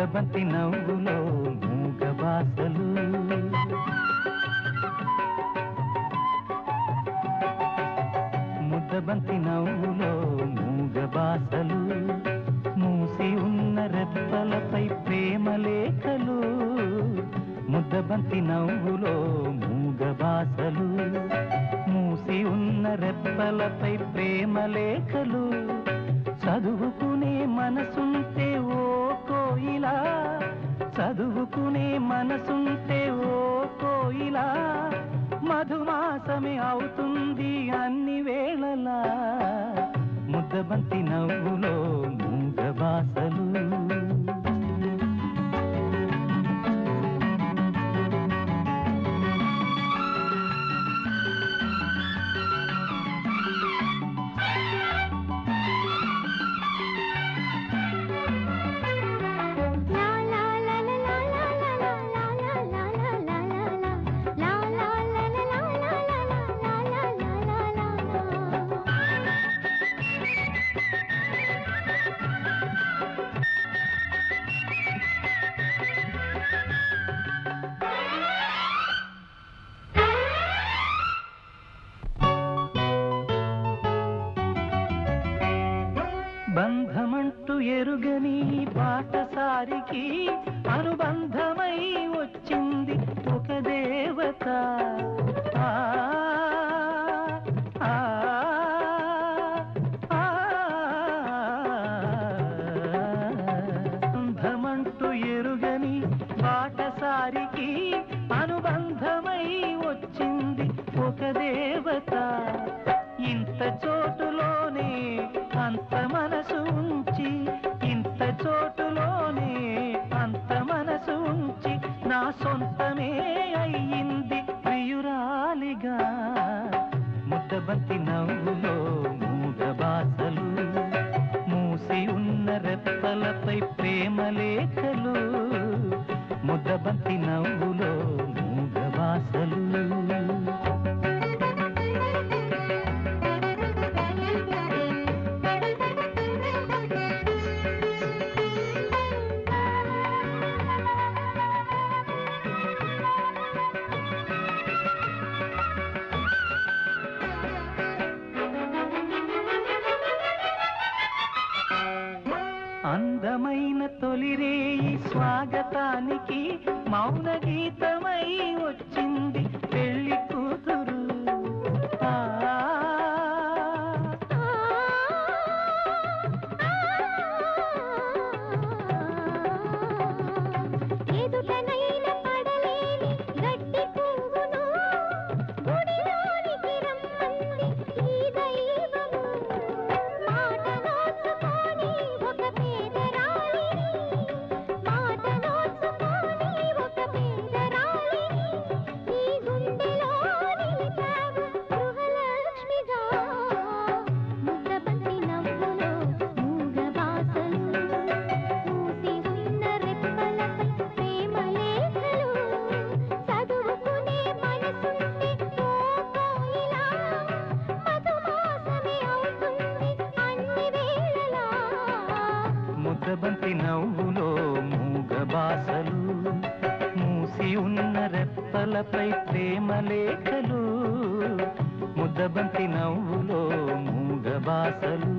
ముద్దబంతి నవ్వులో మూగ బాసలు ముద్దబంతి నవ్వులో మూగ బాసలు మూసి ఉన్న రెప్పలపై ప్రేమ లేఖలు ముద్దబంతి నవ్వులో మూగ బాసలు మూసి ఉన్న రెప్పలపై ప్రేమ లేఖలు చదువుకునే మనసుంటే ఓ కోయిలా చదువుకునే మనసుంటే ఓ కోయిలా మధుమాసమే అవుతుంది అన్ని వేళలా ముద్దబంతి నవ్వులో మూగ బాసలు బంధమంటూ ఎరుగని పాటసారికి అనుబంధమై వచ్చింది ఒక దేవత బంధమంటూ ఎరుగని పాటసారికి అనుబంధమై వచ్చింది ఒక దేవత ఇంత చోటులోనే అంత మనసు ఉంచి ఇంత చోటులోనే అంత మనసు ఉంచి నా సొంతమే అయ్యింది ప్రియురాలిగా ముద్దబంతి నవ్వులో మూగ బాసలు మూసి ఉన్న రెప్పలపై ప్రేమ లేఖలు ముద్దబంతి నవ్వులో మూగ బాసలు అందమైన తొలిరేయి స్వాగతానికి మౌన గీతమై వచ్చింది పెళ్లి కూతురు ముద్దబంతి నవ్వులో మూగ బాసలు మూసి ఉన్న రెప్పలపై ప్రేమ లేఖలు ముద్దబంతి నవ్వులో మూగ బాసలు